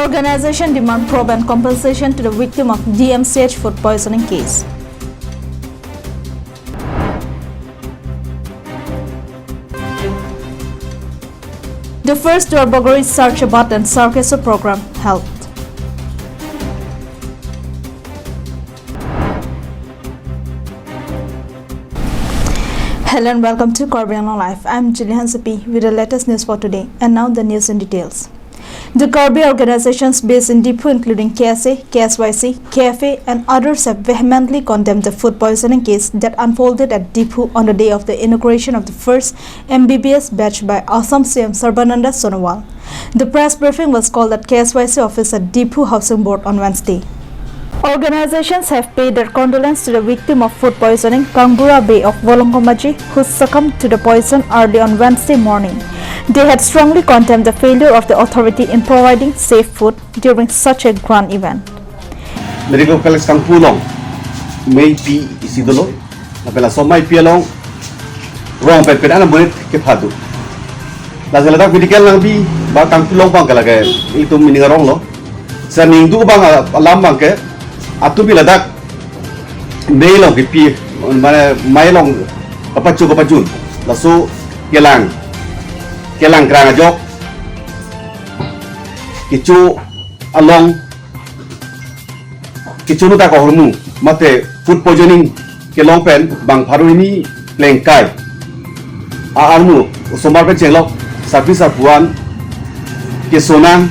Organization demand probe and compensation to the victim of DMCH food poisoning case. The first Dorbogori Search Button Sarkeso program held. Hello and welcome to Caribbean Live. I'm Jillian Sipi with the latest news for today, and now the news in details. The Caribbean organizations based in Dipu, including KSA, KSYC, KFA, and others, have vehemently condemned the food poisoning case that unfolded at Dipu on the day of the inauguration of the first MBBS batch by Assam CM Sarbananda Sonowal. The press briefing was called at KSYC office at Dipu Housing Board on Wednesday. Organizations have paid their condolence to the victim of food poisoning, Kangbura Bay of Wolongomaji, who succumbed to the poison early on Wednesday morning. They had strongly condemned the failure of the authority in providing safe food during such a grand event. Medical colleagues Kangpulong may be isidolo, napela so may pialong wrong pe ana bonit ke phadu. La selada medical lang bi ba Kangpulong bang kalaga itu miningarong lo. Sa ningdu bang alam bang ke atu biladak mailong ke pi mana mailong kapacun lasu kelang kerana jok kicu along kicu nuta ko hormu mate food poisoning kelong pen bang paru ini lengkai armu somar pen chenglok service apuan kesonang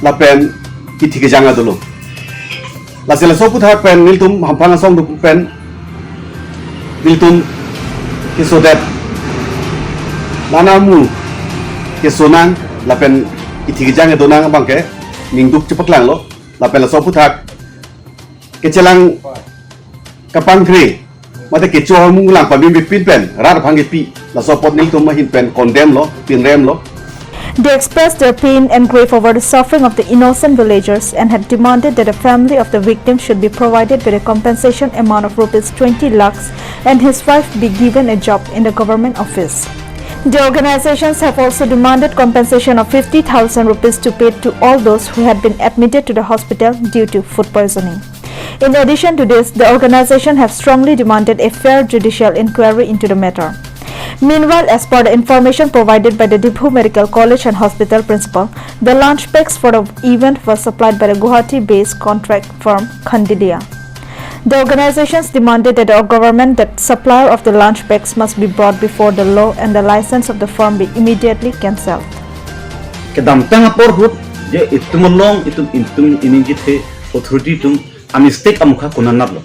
la pen kiti ke janga dulu la sela so putha pen niltum hampana song du pen niltum kesodet nanamu kesonang la pen kiti ke janga donang bangke ningduk cepak lang lo la pen la so putha kecelang kapan kre mate kecho harmu lang pabim pin pen rar phangi pi la so pot niltum mahin pen condemn lo pin rem lo. They expressed their pain and grief over the suffering of the innocent villagers and had demanded that the family of the victim should be provided with a compensation amount of rupees 20 lakhs and his wife be given a job in the government office. The organizations have also demanded compensation of 50,000 rupees to pay to all those who had been admitted to the hospital due to food poisoning. In addition to this, the organization have strongly demanded a fair judicial inquiry into the matter. Meanwhile, as per the information provided by the Dipu Medical College and Hospital principal, the lunch packs for the event were supplied by the Guwahati-based contract firm Khandilia. The organizations demanded that the government that supplier of the lunch packs must be brought before the law and the license of the firm be immediately cancelled. Kedam tengah porhut je itumolong itum iningite authority tum a mistake amukha kunanap lo.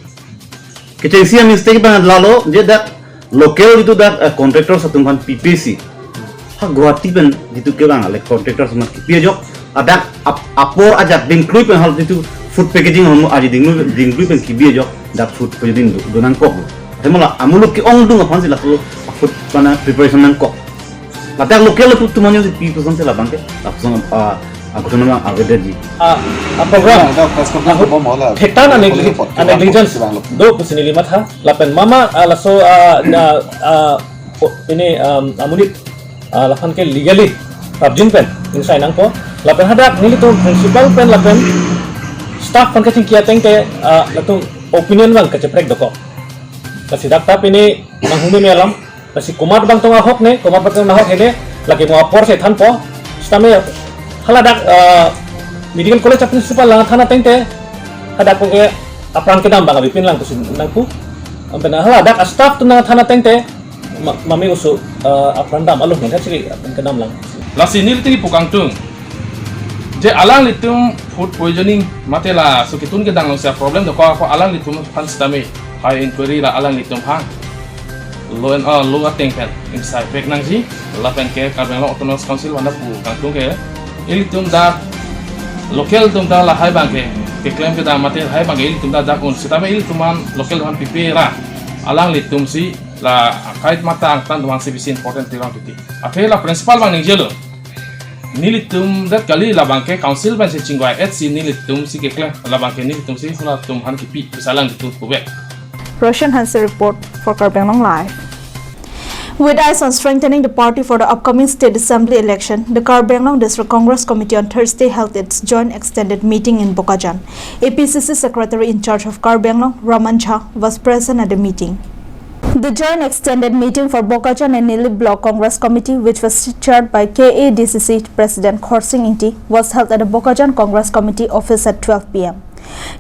Kecengsi a mistake bang lalo je that local itu that contractor sa tungkan PPC ha Guwahati ben itu ke bang le contractor sa PPC jok ada apor aja include pen hal itu food packaging homo aji dinglu pen kibi jok that food packaging donan kok temola amuluk ki ong dung aphan sila food pana preparation nan kok latak local itu tumanyo di people san sila bangke langsung aku nama agadaji program Hektan negligence do pusini lima tha lapen mama laso ini amunit lapan ke legally tabjin pen insai nang ko lapen hadak nili to principal pen lapen staff pen kating kia teng ke latung opinion bang keceprek doko kasi dakta ini manghumi melam kasi kumat bang tonga hok ne kumat bang tonga hok hede lagi mau apor se than po stame haladak medical college principal lang thana tengte hadak ko ke apran ke dam bang bipin lang kusin nangku ampena haladak staff tu na thana tengte mami usu apran dam aloh ngan sigi apran ke dam lang la sinil ti pukang tung je alang litum food poisoning matela sukitun ke dang long sia problem do ko alang litum pan stame high inquiry la alang litum phang lo and all lo atengken inside pek nang ji la pen ke Caribbean Autonomous Council wana pu kang tung ke ili tum da local tum da la hai bangke ke claim ke da mate hai bangke ili tum da jakun sitame ili tuman local han pipera alang li tum si la kait mata ang tan tuman si bisi important tirang tuti ape la principal bang ningjelo nili tum da kali la bangke council ban si chingwai et si nili tum si ke claim la bangke nili tum si la tum han ki pi salang tu kubek. Russian Hansi report for Caribbean Live. With eyes on strengthening the party for the upcoming state assembly election, the Karbi Anglong District Congress Committee on Thursday held its joint extended meeting in Bokajan. APCC Secretary in charge of Karbi Anglong, Raman Jha, was present at the meeting. The joint extended meeting for Bokajan and Nili Block Congress Committee, which was chaired by KADCC President Khorsing Inti, was held at the Bokajan Congress Committee office at 12 p.m.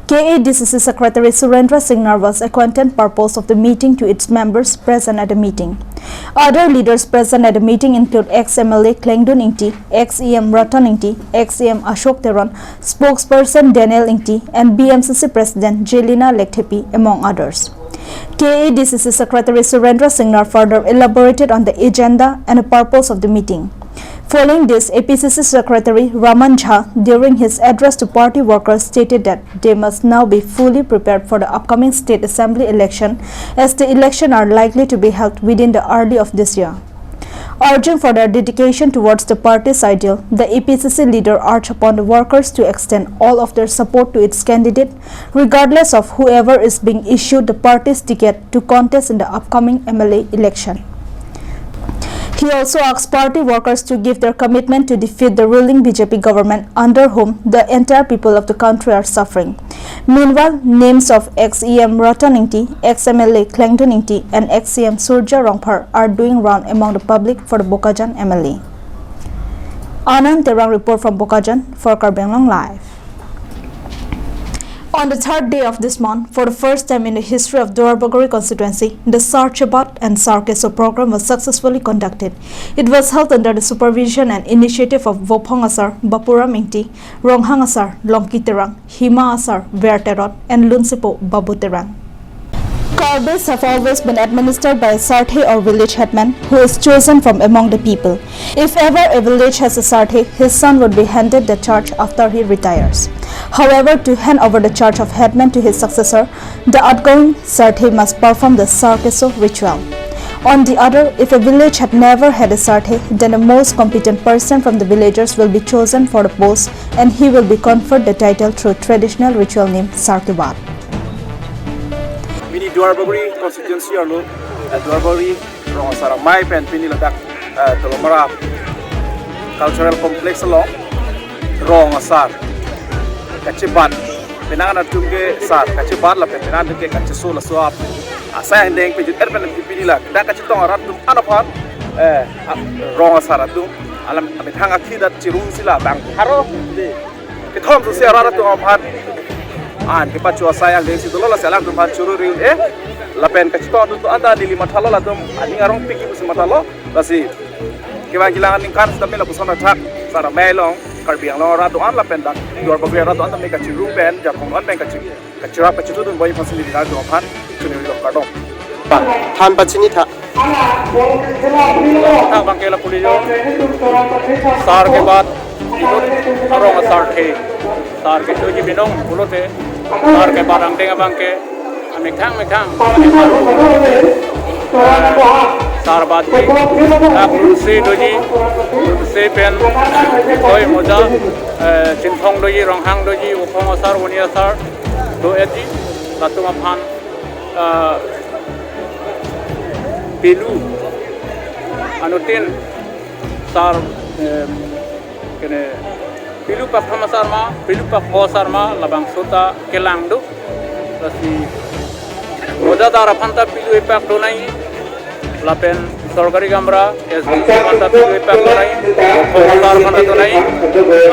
KADCC Secretary Surendra Singnar was acquainted purpose of the meeting to its members present at the meeting. Other leaders present at the meeting include ex-MLA Klengdun Ingti, ex-EM Ratan Ingti, ex-EM Ashok Teron, spokesperson Daniel Ingti, and BMCC President Jelina Lektepi, among others. KADCC Secretary Surendra Singnar further elaborated on the agenda and the purpose of the meeting. Following this, APCC Secretary Raman Jha, during his address to party workers, stated that they must now be fully prepared for the upcoming state assembly election, as the election are likely to be held within the early of this year. Urging for their dedication towards the party's ideal, the APCC leader urged upon the workers to extend all of their support to its candidate, regardless of whoever is being issued the party's ticket to contest in the upcoming MLA election. He also asked party workers to give their commitment to defeat the ruling BJP government, under whom the entire people of the country are suffering. Meanwhile, names of ex-EM Ratan Ingti, ex-MLA Klengdun Ingti, and ex-EM Surja Rongphar are doing round among the public for the Bokajan MLA. Anand Terang report from Bokajan for Karbi Anglong Live. On the third day of this month, for the first time in the history of Duarbagori constituency, the Sarchabat and Sarkeso program was successfully conducted. It was held under the supervision and initiative of Vopong Asar, Bapuram Ingti, Ronghang Asar, Longki Terang, Hima Asar, Verterot, and Lunsipo Babu Terang. Karbis have always been administered by a Sarthe or village headman who is chosen from among the people. If ever a village has a Sarthe, his son would be handed the charge after he retires. However, to hand over the charge of headman to his successor, the outgoing Sarthe must perform the Sarkeso ritual. On the other, if a village had never had a Sarthe, then the most competent person from the villagers will be chosen for the post, and he will be conferred the title through traditional ritual named Sarkibat. Mini Duarbagori constituency or Duarbagori Rong Asar Mai Pen Pini Ladak Tolomara cultural complex along Rong Asar Kachibat Penana Tunge Sar Kachibat La Penana Tunge Kachisola Swap Asai and Deng Pijit Erpen Pini La Dakachitong Ratum Anapan Rong Asaratum Alam Abithanga Kida Chirun Sila Bang Haro the Tom to say Raratum Apan an ke pachu asaya lesi dolo la salam tum churu ri la pen ka chito tu anda lili matalo la tum ani arong piki bus matalo la si ke ba gilangan ning kan sta mela busona thak sara melong Karbi Anglong ra tu an la pen dak dor ba ra tu anda me ka chiru pen ja khong an pen ka chira pa chitu dum boy facility la do phan chuni ri ka dom han pachini tha tha bangke la puli jo sar ke baad rong asar the sar ke to ji binong pulote sar ke barang teng abang ke amikang sar baad ke ta kursi doji se pen koi moja chinthong doji ronghang doji ukhong asar woni asar do eti latuma phan pilu anutin sar kene pilu pa phamasar ma pilu pa khosar ma labang sota kelangdu rasi moda dara phanta pilu impact to nai lapen sorgari gamra SBC phanta pilu impact to nai khosar phanta to nai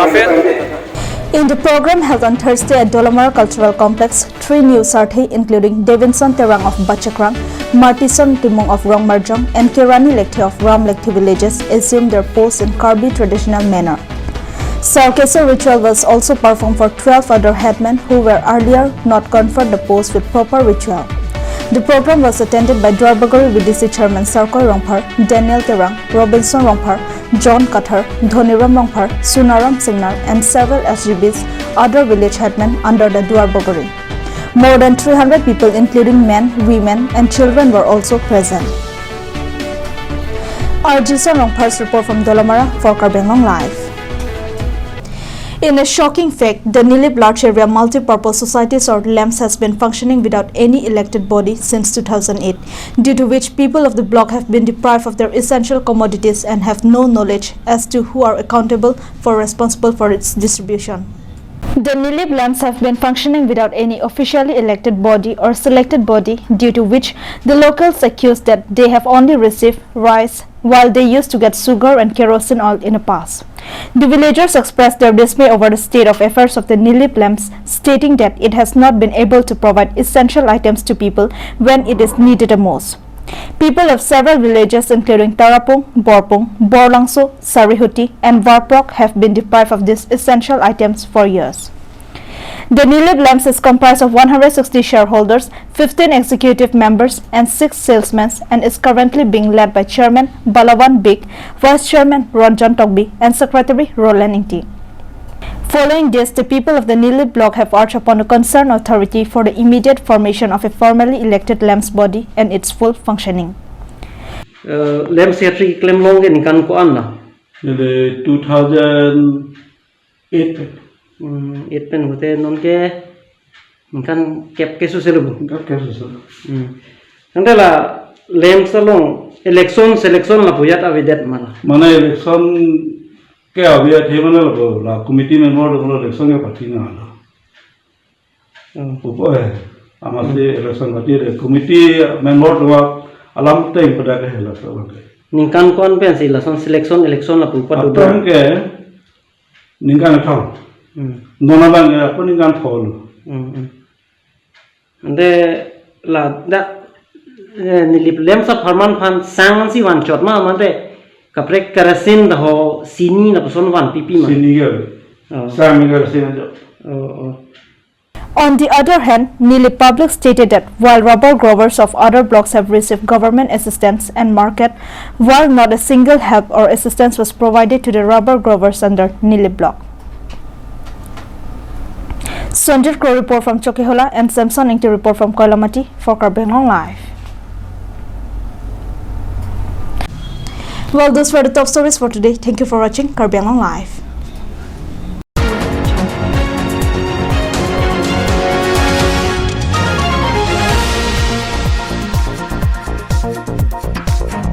lapen. In the program held on Thursday at Dolomara Cultural Complex, 3 new Sarthe including Davinson Terang of Bachakrang, Martison Timong of Rongmarjong, and Kirani Lekte of Ram Lekte villages assumed their posts in Karbi traditional manner. Sarkeso ritual was also performed for 12 other headmen who were earlier not conferred the post with proper ritual. The program was attended by Duarbagori VDC Chairman Sarkoi Rongphar, Daniel Terang, Robinson Rongphar, John Kathar, Dhoniram Rongphar, Sunaram Singnar, and several SGBs, other village headmen under the Duarbagori. More than 300 people including men, women, and children were also present. Arjison Rongphar's report from Dolomara for Karbi Anglong Live. In a shocking fact, the Nilip Large Area Multi-Purpose Societies or LAMS has been functioning without any elected body since 2008, due to which people of the block have been deprived of their essential commodities and have no knowledge as to who are accountable for responsible for its distribution. The Nilip LAMS have been functioning without any officially elected body or selected body, due to which the locals accuse that they have only received rice while they used to get sugar and kerosene oil in the past. The villagers expressed their dismay over the state of affairs of the Nilip LAMS, stating that it has not been able to provide essential items to people when it is needed the most. People of several villages including Tarapung, Borpung, Borlangso, Sarihuti and Varprok have been deprived of these essential items for years. The Nilip LAMS is comprised of 160 shareholders, 15 executive members and 6 salesmen, and is currently being led by Chairman Balawan Big, Vice Chairman Ranjan Togbi and Secretary Roland Ingti. Following this, the people of the Nilip block have urged upon the concerned authority for the immediate formation of a formally elected LAMS body and its full functioning. LAMS secretary claim long in kan ko anna. 2008 It pen hote non ke kan kep ke suselu. Nandela LAMS long election selection la puyat avidet mana. Mana election ke aviat he mana la committee member lo election ke party na la. Upo hai amase election party re committee member lo alam te pada ke hela so ke. Ningkan kon pen election selection election la pupa do. Apun ke ningkan thau. Nona bang apun ningkan thau. Ande la da Nilip LAMS sa farman fan sang si wan chot ma mante kaprek karasin da ho sini na person wan pipi ma. Sini ke. Sang ke sini jo. On the other hand, Nilip Public stated that while rubber growers of other blocks have received government assistance and market, while not a single help or assistance was provided to the rubber growers under Nilip block. Sanjit Crow report from Chokehola and Samson Ingti report from Koilamati for Karbi Anglong Live. Well, those were the top stories for today. Thank you for watching Karbi Anglong Live.